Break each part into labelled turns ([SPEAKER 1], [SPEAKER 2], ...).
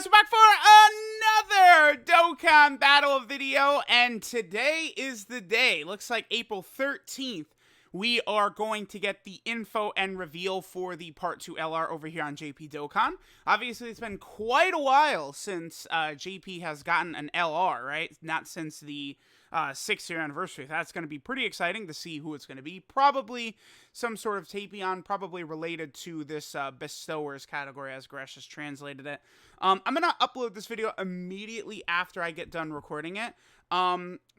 [SPEAKER 1] guys, we're back for another Dokkan Battle video, and today is the day. Looks like April 13th. We are going to get the info and reveal for the Part 2 LR over here on JP Dokkan. Obviously, it's been quite a while since JP has gotten an LR, right? Not since the 6-year anniversary. That's going to be pretty exciting to see who it's going to be. Probably some sort of Tapion, probably related to this Bestowers category as Gresh has translated it. I'm going to upload this video immediately after I get done recording it.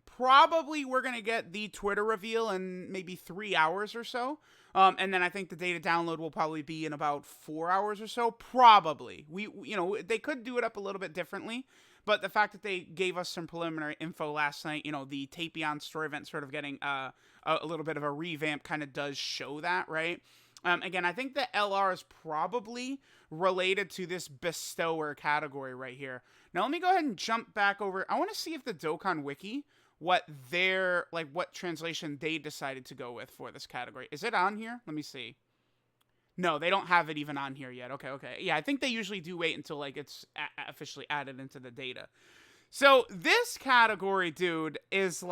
[SPEAKER 1] Probably we're going to get the Twitter reveal in maybe 3 hours or so. And then I think the data download will probably be in about 4 hours or so. Probably. They could do it up a little bit differently. But the fact that they gave us some preliminary info last night, the Tapion story event sort of getting a little bit of a revamp kind of does show that, right? Again, I think the LR is probably related to this bestower category right here. Now, let me go ahead and jump back over. I want to see if the Dokkan Wiki, what translation they decided to go with for this category. Is it on here? Let me see. No, they don't have it even on here yet. Okay. Yeah, I think they usually do wait until it's officially added into the data. So this category, dude, is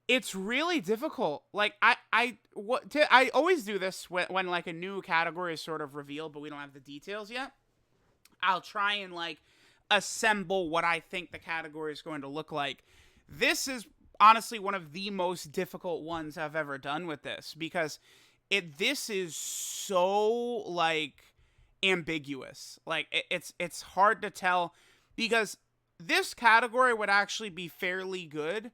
[SPEAKER 1] it's really difficult. I always do this when a new category is sort of revealed, but we don't have the details yet. I'll try and assemble what I think the category is going to look like. This is honestly one of the most difficult ones I've ever done with this, because this is so ambiguous. It's hard to tell, because this category would actually be fairly good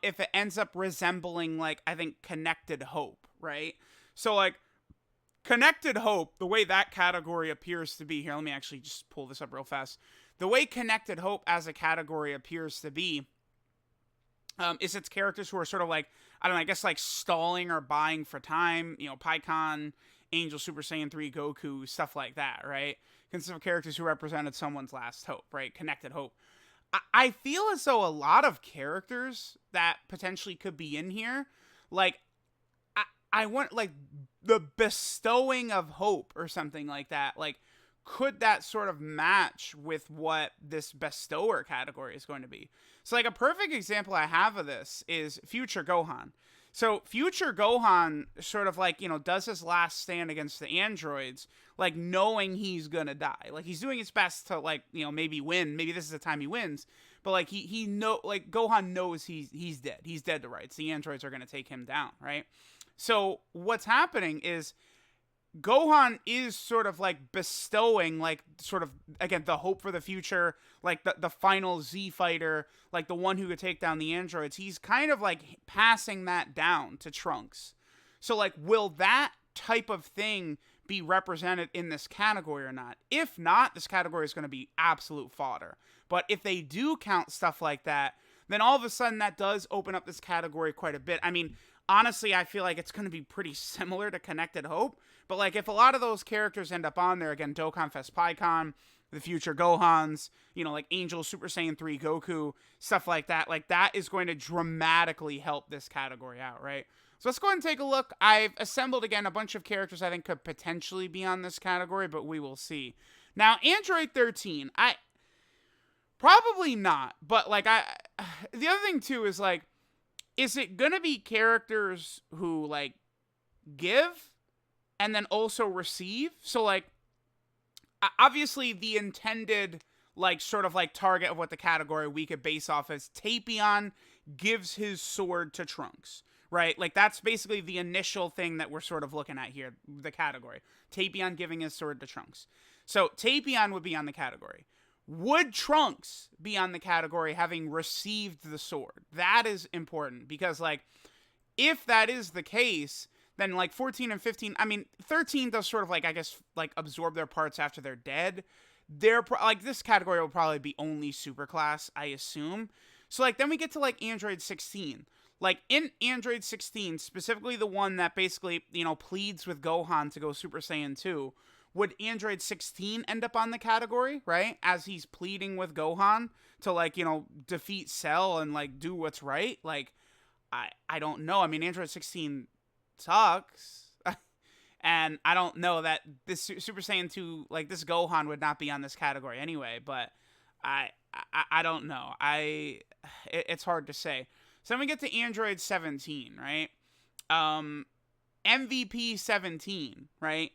[SPEAKER 1] if it ends up resembling I think Connected Hope, right? So Connected Hope, the way that category appears to be here, let me actually just pull this up real fast. The way Connected Hope as a category appears to be is its characters who are sort of I don't know, I guess stalling or buying for time, Pikkon, Angel, Super Saiyan 3, Goku, stuff like that, right? Consists of characters who represented someone's last hope, right? Connected Hope. I feel as though a lot of characters that potentially could be in here, I want the bestowing of hope or something like that. Could that sort of match with what this bestower category is going to be? So a perfect example I have of this is Future Gohan. So Future Gohan sort of does his last stand against the androids, knowing he's gonna die. He's doing his best to maybe win. Maybe this is the time he wins. But Gohan knows he's dead. He's dead to rights. The androids are gonna take him down, right? So what's happening is Gohan is sort of bestowing sort of, again, the hope for the future, the final Z fighter, the one who could take down the androids. He's kind of passing that down to Trunks. So will that type of thing be represented in this category or not? If not, this category is going to be absolute fodder. But if they do count stuff like that, then all of a sudden that does open up this category quite a bit. I mean, honestly, I feel it's going to be pretty similar to Connected Hope. But if a lot of those characters end up on there, again, Dokkan Fest Pikkon, the Future Gohans, Angel, Super Saiyan 3, Goku, stuff like that is going to dramatically help this category out, right? So let's go ahead and take a look. I've assembled, again, a bunch of characters I think could potentially be on this category, but we will see. Now, Android 13, probably not, but the other thing too is is it gonna be characters who give and then also receive? So obviously the intended sort of target of what the category we could base off is Tapion gives his sword to Trunks, right? That's basically the initial thing that we're sort of looking at here, the category. Tapion giving his sword to Trunks. So Tapion would be on the category. Would Trunks be on the category having received the sword? That is important, because if that is the case, then 14 and 15, I mean 13 does sort of I guess absorb their parts after they're dead. They're this category will probably be only superclass, I assume. So then we get to Android 16. In Android 16, specifically the one that basically pleads with Gohan to go Super Saiyan 2. Would Android 16 end up on the category, right? As he's pleading with Gohan to defeat Cell and do what's right? I don't know. I mean, Android 16 sucks. And I don't know that this Super Saiyan 2, like this Gohan would not be on this category anyway, but I don't know. It's hard to say. So then we get to Android 17, right? Um, MVP 17, right?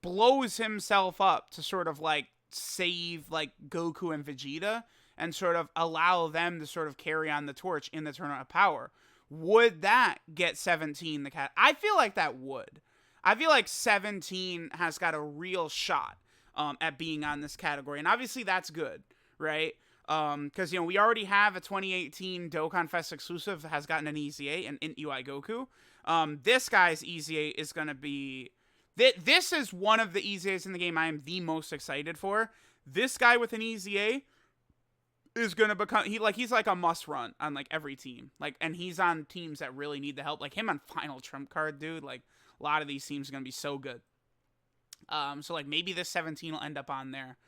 [SPEAKER 1] Blows himself up to sort of like save like Goku and Vegeta and sort of allow them to sort of carry on the torch in the Tournament of Power. Would that get 17 the cat? I feel like that would. I feel like 17 has got a real shot at being on this category. And obviously that's good, right? Because, we already have a 2018 Dokkan Fest exclusive that has gotten an EZA, an Int UI Goku. This guy's EZA is going to be... This is one of the EZAs in the game I am the most excited for. This guy with an EZA is going to become... He's like a must run on like every team. And he's on teams that really need the help. Like him on Final Trump Card, dude. Like a lot of these teams are going to be so good. So like maybe this 17 will end up on there.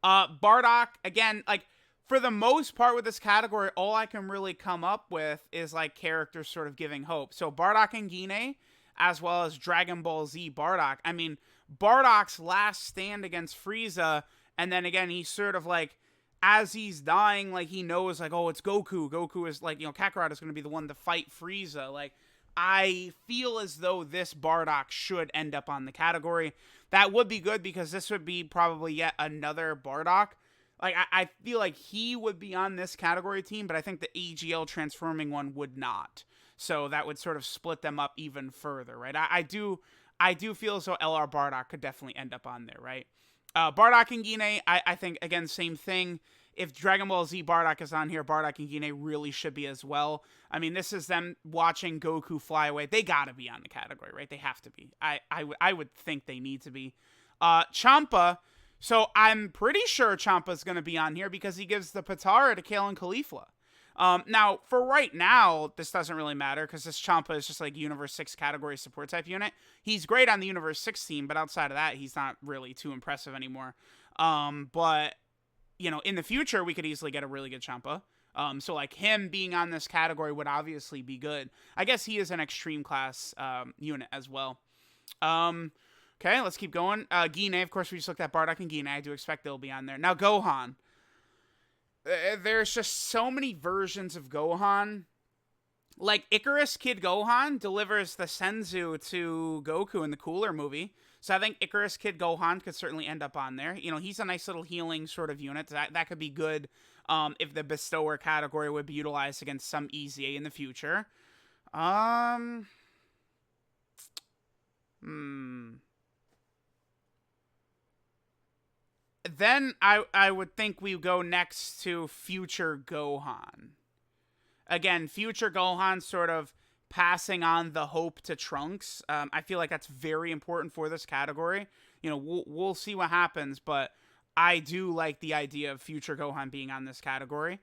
[SPEAKER 1] Bardock, again, like for the most part with this category, all I can really come up with is like characters sort of giving hope. So Bardock and Gine, as well as Dragon Ball Z Bardock. I mean, Bardock's last stand against Frieza, and then again, he's sort of like, as he's dying, like he knows like, oh, it's Goku. Goku is like, Kakarot is going to be the one to fight Frieza. Like, I feel as though this Bardock should end up on the category. That would be good because this would be probably yet another Bardock. Like, I feel like he would be on this category team, but I think the AGL transforming one would not. So that would sort of split them up even further, right? I do feel as though LR Bardock could definitely end up on there, right? Bardock and Gine, I think, again, same thing. If Dragon Ball Z Bardock is on here, Bardock and Gine really should be as well. I mean, this is them watching Goku fly away. They gotta be on the category, right? They have to be. I would think they need to be. Champa, so I'm pretty sure Champa's gonna be on here because he gives the Patara to Kale and Caulifla. Now, for right now, this doesn't really matter because this Champa is just like Universe 6 category support type unit. He's great on the Universe 6 team, but outside of that, he's not really too impressive anymore. But, in the future, we could easily get a really good Champa. So, like, him being on this category would obviously be good. I guess he is an extreme class unit as well. Okay, let's keep going. Gine, of course, we just looked at Bardock and Gine. I do expect they'll be on there. Now, Gohan. There's just so many versions of Gohan. Like, Icarus Kid Gohan delivers the Senzu to Goku in the Cooler movie. So I think Icarus Kid Gohan could certainly end up on there. He's a nice little healing sort of unit. That could be good if the Bestower category would be utilized against some EZA in the future. Then I would think we go next to Future Gohan. Again, Future Gohan sort of passing on the hope to Trunks. I feel like that's very important for this category. We'll see what happens, but I do like the idea of Future Gohan being on this category.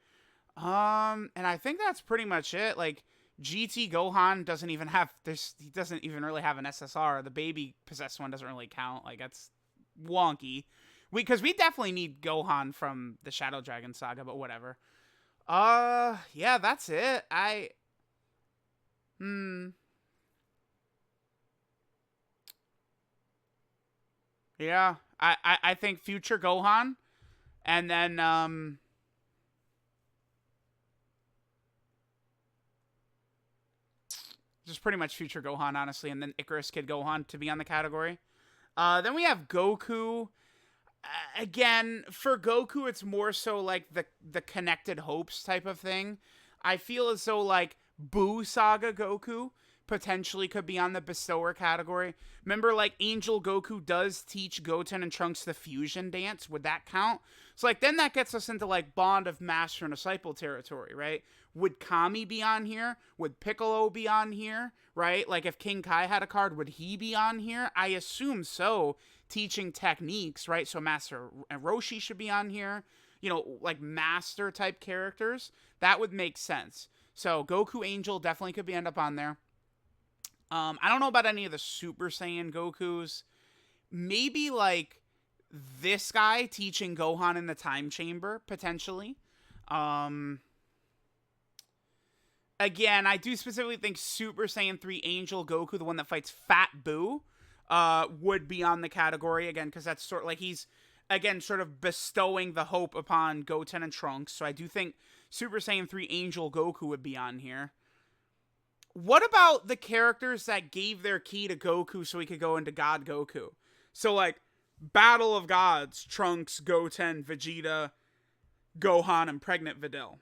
[SPEAKER 1] And I think that's pretty much it. Like, GT Gohan doesn't even have this. He doesn't even really have an SSR. The baby possessed one doesn't really count. Like, that's wonky. Because we definitely need Gohan from the Shadow Dragon saga, but whatever. Yeah, that's it. Yeah, I think Future Gohan, and then, just pretty much Future Gohan, honestly, and then Icarus Kid Gohan to be on the category. Then we have Goku. Again, for Goku, it's more so like the Connected Hopes type of thing. I feel as though like Boo Saga Goku potentially could be on the Bestower category. Remember, like, Angel Goku does teach Goten and Trunks the fusion dance. Would that count? So, like, then that gets us into, like, Bond of Master and Disciple territory, right? Would Kami be on here? Would Piccolo be on here, right? Like, if King Kai had a card, would he be on here? I assume so. Teaching techniques, right? So Master Roshi should be on here. Like, master type characters. That would make sense. So, Goku Angel definitely could end up on there. I don't know about any of the Super Saiyan Gokus. Maybe, like, this guy teaching Gohan in the Time Chamber, potentially. Again, I do specifically think Super Saiyan 3 Angel Goku, the one that fights Fat Boo, would be on the category again, because that's sort of like he's again sort of bestowing the hope upon Goten and Trunks. So I do think Super Saiyan 3 Angel Goku would be on here. What about the characters that gave their ki to Goku so he could go into God Goku? So like Battle of Gods, Trunks, Goten, Vegeta, Gohan, and Pregnant Videl.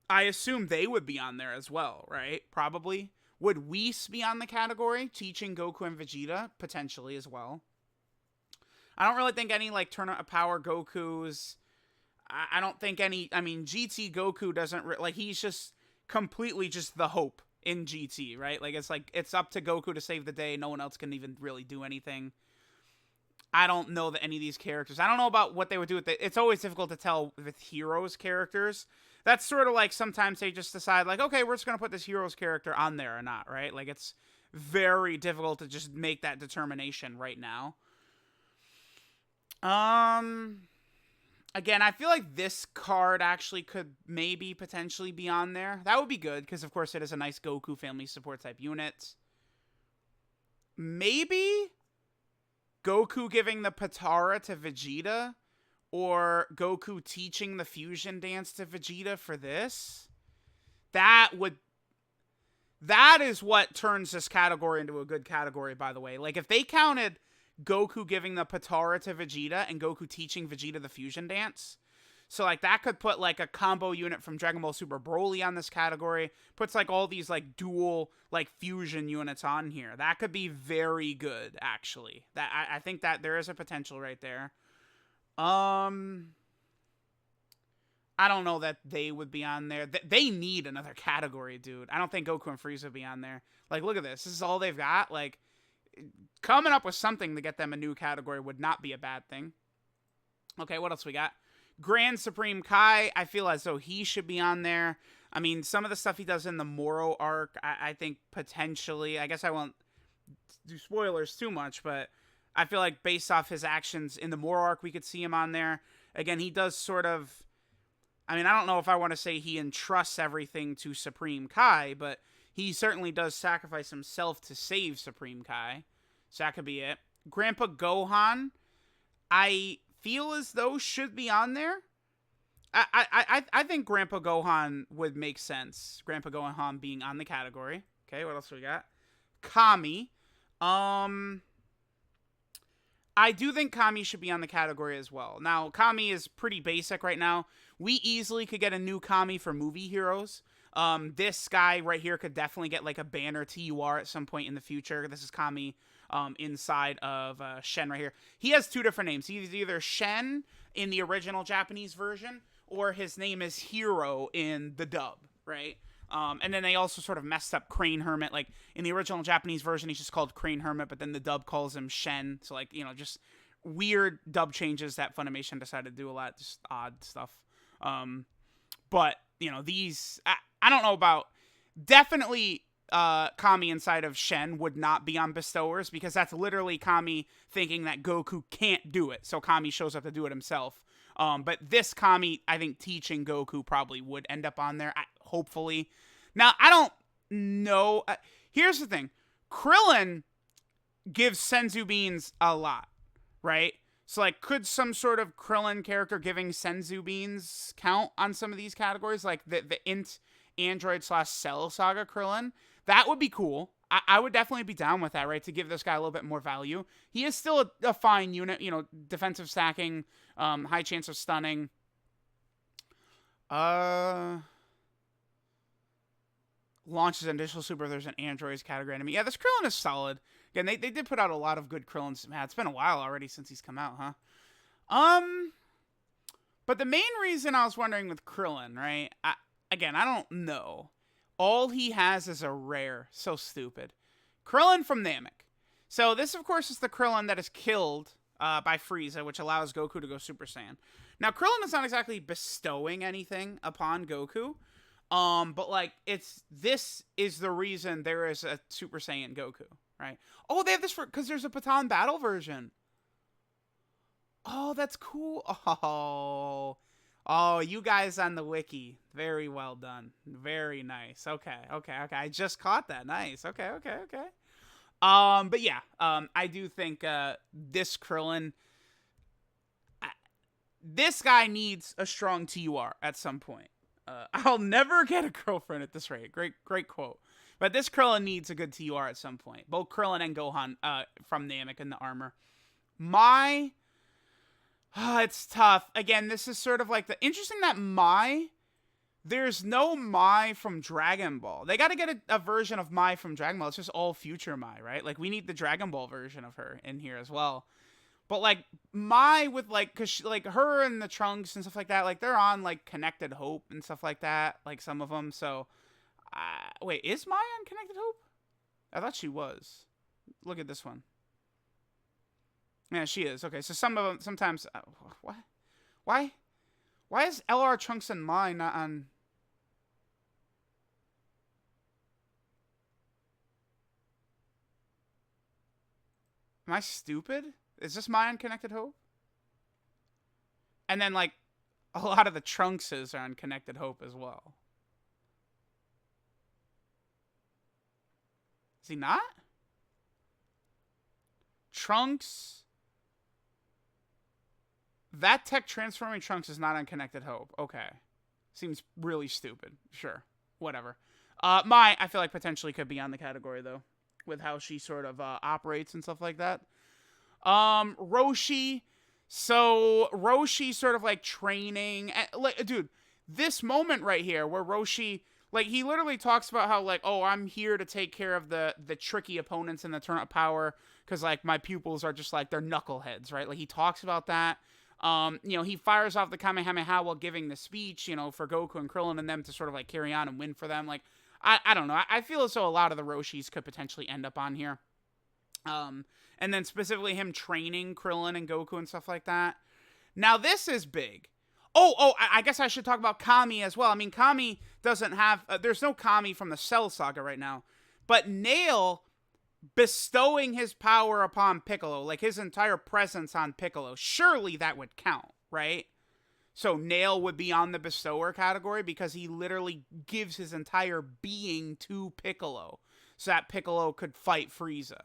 [SPEAKER 1] I assume they would be on there as well, right? Probably. Would Whis be on the category? Teaching Goku and Vegeta? Potentially as well. I don't really think any, like, Tournament of Power Gokus. I don't think any... I mean, GT Goku doesn't... like, he's just completely just the hope in GT, right? Like, it's up to Goku to save the day. No one else can even really do anything. I don't know that any of these characters... I don't know about what they would do with it. It's always difficult to tell with Heroes characters. That's sort of like sometimes they just decide, like, okay, we're just going to put this Heroes character on there or not, right? Like, it's very difficult to just make that determination right now. Again, I feel like this card actually could maybe potentially be on there. That would be good, because of course it is a nice Goku family support type unit. Maybe Goku giving the Patara to Vegeta, or Goku teaching the fusion dance to Vegeta for this. That is what turns this category into a good category, by the way. Like, if they counted Goku giving the Patara to Vegeta and Goku teaching Vegeta the fusion dance, so like that could put like a combo unit from Dragon Ball Super Broly on this category, puts like all these like dual like fusion units on here. That could be very good, actually. That I think that there is a potential right there. I don't know that they would be on there. They need another category, dude. I don't think Goku and Frieza would be on there. Like, look at this. This is all they've got. Like, coming up with something to get them a new category would not be a bad thing. Okay, what else we got? Grand Supreme Kai. I feel as though he should be on there. I mean, some of the stuff he does in the Moro arc, I think potentially. I guess I won't do spoilers too much, but I feel like based off his actions in the Moro arc, we could see him on there. Again, he does sort of... I mean, I don't know if I want to say he entrusts everything to Supreme Kai, but he certainly does sacrifice himself to save Supreme Kai. So that could be it. Grandpa Gohan, I feel as though should be on there. I think Grandpa Gohan would make sense. Grandpa Gohan being on the category. Okay, what else we got? Kami. I do think Kami should be on the category as well. Now, Kami is pretty basic right now. We easily could get a new Kami for movie heroes. This guy right here could definitely get like a banner TUR at some point in the future. This is Kami inside of Shen right here. He has two different names. He's either Shen in the original Japanese version, or his name is Hero in the dub, right? And then they also sort of messed up Crane Hermit. Like, in the original Japanese version, he's just called Crane Hermit, but then the dub calls him Shen. So, like, you know, just weird dub changes that Funimation decided to do a lot. Just odd stuff. But, you know, these... I don't know about... Definitely, Kami inside of Shen would not be on Bestowers, because that's literally Kami thinking that Goku can't do it. So Kami shows up to do it himself. But this Kami, I think teaching Goku probably would end up on there, hopefully. Now, I don't know. Here's the thing. Krillin gives Senzu beans a lot, right? So, like, could some sort of Krillin character giving Senzu beans count on some of these categories? Like, the Int Android / Cell Saga Krillin? That would be cool. I would definitely be down with that, right? To give this guy a little bit more value. He is still a fine unit, you know, defensive stacking, high chance of stunning. Launches initial super, there's an androids category enemy. Yeah, this Krillin is solid. Again, they did put out a lot of good Krillins. Man, it's been a while already since he's come out, huh? But the main reason I was wondering with Krillin, right? I don't know. All he has is a rare. So stupid. Krillin from Namek. So this, of course, is the Krillin that is killed by Frieza, which allows Goku to go Super Saiyan. Now, Krillin is not exactly bestowing anything upon Goku. But, like, this is the reason there is a Super Saiyan Goku, right? Oh, they have this because there's a Patan Battle version. Oh, that's cool. Oh, you guys on the wiki. Very well done. Very nice. Okay. I just caught that. Nice. Okay. But yeah, I do think this Krillin, this guy needs a strong TUR at some point. I'll never get a girlfriend at this rate. Great quote. But this Krillin needs a good TUR at some point. Both Krillin and Gohan from Namek in the armor. My, it's tough. Again, this is sort of like the interesting that there's no Mai from Dragon Ball. They got to get a version of Mai from Dragon Ball. It's just all future Mai, right? Like, we need the Dragon Ball version of her in here as well. But, like, Mai with, like, because, she, like, her and the Trunks and stuff like that, like, they're on, like, Connected Hope and stuff like that. Like, some of them. So, wait, is Mai on Connected Hope? I thought she was. Look at this one. Yeah, she is. Okay, so some of them, sometimes, what? Why is LR Trunks and Mai not on... Am I stupid? Is this my Unconnected Hope? And then, like, a lot of the Trunkses are Unconnected Hope as well. Is he not? Trunks... That tech transforming Trunks is not Unconnected Hope. Okay. Seems really stupid. Sure. Whatever. Mai, I feel like potentially could be on the category, though, with how she sort of operates and stuff like that. Roshi. So, Roshi sort of like training. Like, dude, this moment right here where Roshi, like, he literally talks about how, like, oh, I'm here to take care of the tricky opponents in the Tournament of Power because, like, my pupils are just, like, they're knuckleheads, right? Like, he talks about that. He fires off the Kamehameha while giving the speech, for Goku and Krillin and them to sort of, like, carry on and win for them. Like, I don't know. I feel as though a lot of the Roshis could potentially end up on here. And then specifically him training Krillin and Goku and stuff like that. Now, this is big. I guess I should talk about Kami as well. I mean, Kami doesn't have... there's no Kami from the Cell Saga right now. But Nail bestowing his power upon Piccolo, like his entire presence on Piccolo, surely that would count, right? So Nail would be on the bestower category because he literally gives his entire being to Piccolo so that Piccolo could fight Frieza,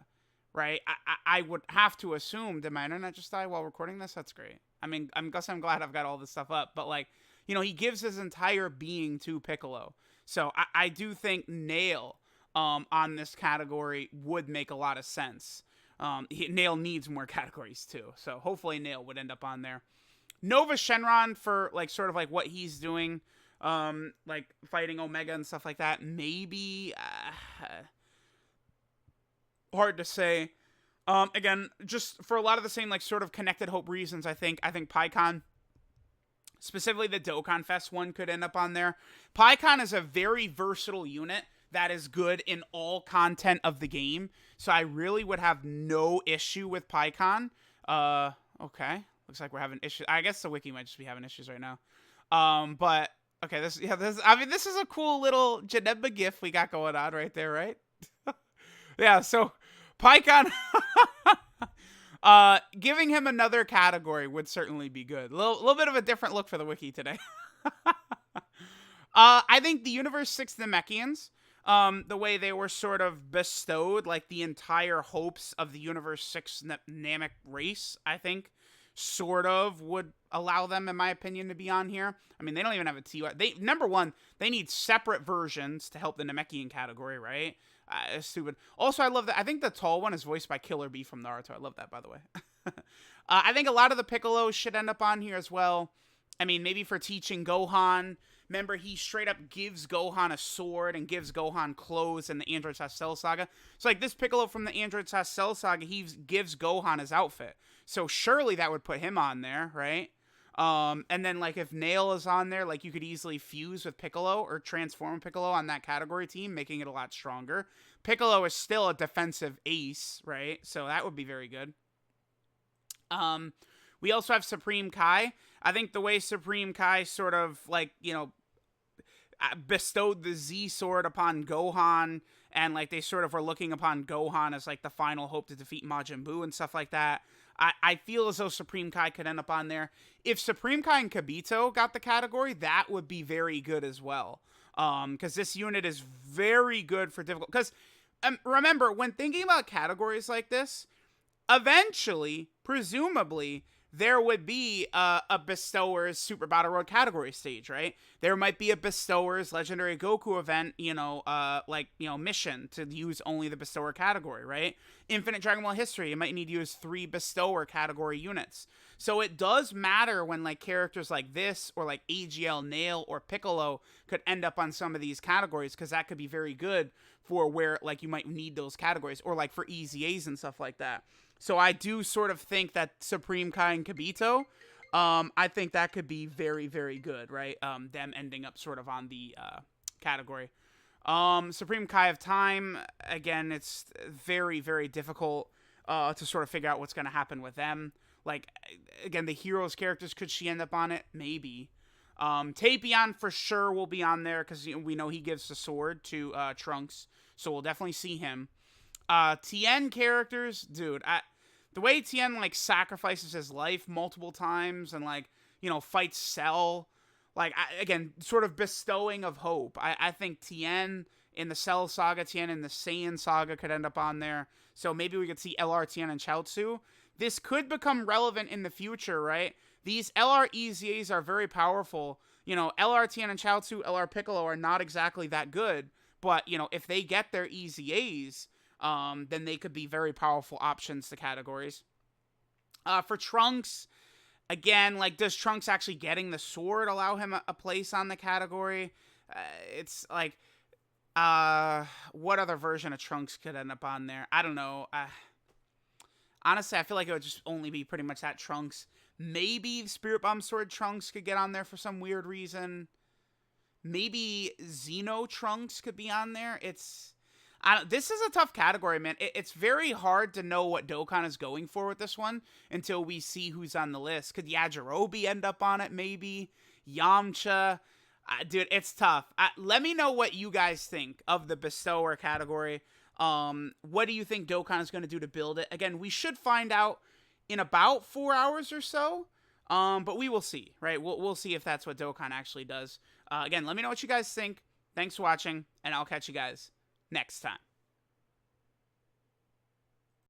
[SPEAKER 1] right? I would have to assume, did my internet just die while recording this? That's great. I mean, I'm glad I've got all this stuff up, but like, he gives his entire being to Piccolo. So I do think Nail on this category would make a lot of sense. Nail needs more categories too, so hopefully Nail would end up on there. Nova Shenron for like sort of like what he's doing, like fighting Omega and stuff like that. Maybe hard to say. Again, just for a lot of the same like sort of Connected Hope reasons, I think PyCon, specifically the Dokkan Fest one, could end up on there. PyCon is a very versatile unit that is good in all content of the game. So I really would have no issue with PyCon. Okay. Looks like we're having issues. I guess the wiki might just be having issues right now. But okay, this is a cool little Janeba gif we got going on right there, right? Yeah, so PyCon giving him another category would certainly be good. A little bit of a different look for the wiki today. I think the Universe 6 Namekians, the way they were sort of bestowed, like the entire hopes of the Universe 6 Namek race, I think, sort of would allow them, in my opinion, to be on here. I mean, they don't even have a TUR. Number one, they need separate versions to help the Namekian category, right? It's stupid. Also, I love that. I think the tall one is voiced by Killer B from Naruto. I love that, by the way. I think a lot of the Piccolos should end up on here as well. I mean, maybe for teaching Gohan. Remember, he straight up gives Gohan a sword and gives Gohan clothes in the Android Cell Saga. So, like, this Piccolo from the Android Cell Saga, he gives Gohan his outfit. So, surely that would put him on there, right? And then, like, if Nail is on there, like, you could easily fuse with Piccolo or transform Piccolo on that category team, making it a lot stronger. Piccolo is still a defensive ace, right? So, that would be very good. We also have Supreme Kai. I think the way Supreme Kai sort of, like, bestowed the Z sword upon Gohan, and like they sort of were looking upon Gohan as like the final hope to defeat Majin Buu and stuff like that. I feel as though Supreme Kai could end up on there. If Supreme Kai and Kibito got the category, that would be very good as well. Because this unit is very good for difficult. Because remember, when thinking about categories like this, eventually, presumably, there would be a Bestowers Super Battle Road category stage, right? There might be a Bestowers Legendary Goku event, mission to use only the Bestower category, right? Infinite Dragon Ball History, you might need to use 3 Bestower category units. So it does matter when, like, characters like this, or like AGL, Nail, or Piccolo could end up on some of these categories, because that could be very good for where, like, you might need those categories, or like for EZAs and stuff like that. So I do sort of think that Supreme Kai and Kibito, I think that could be very, very good, right? Them ending up sort of on the category. Supreme Kai of Time, again, it's very, very difficult to sort of figure out what's going to happen with them. Like, again, the heroes characters, could she end up on it? Maybe. Tapion for sure will be on there, because we know he gives the sword to Trunks, so we'll definitely see him. Tien characters, dude, the way Tien, like, sacrifices his life multiple times and, like, fights Cell, like, again, sort of bestowing of hope. I think Tien in the Cell saga, Tien in the Saiyan saga could end up on there. So maybe we could see LR Tien and Chaozu. This could become relevant in the future, right? These LR EZAs are very powerful. LR Tien and Chaozu, LR Piccolo are not exactly that good. But, if they get their EZAs, then they could be very powerful options to categories. For Trunks, again, like, does Trunks actually getting the sword allow him a place on the category? It's like, what other version of Trunks could end up on there? I don't know. Honestly, I feel like it would just only be pretty much that Trunks. Maybe Spirit Bomb Sword Trunks could get on there for some weird reason. Maybe Xeno Trunks could be on there. This is a tough category, man. It's very hard to know what Dokkan is going for with this one until we see who's on the list. Could Yajirobe end up on it, maybe? Yamcha? Dude, it's tough. Let me know what you guys think of the Bestower category. What do you think Dokkan is going to do to build it? Again, we should find out in about 4 hours or so. But we will see, right? We'll see if that's what Dokkan actually does. Again, let me know what you guys think. Thanks for watching, and I'll catch you guys next time.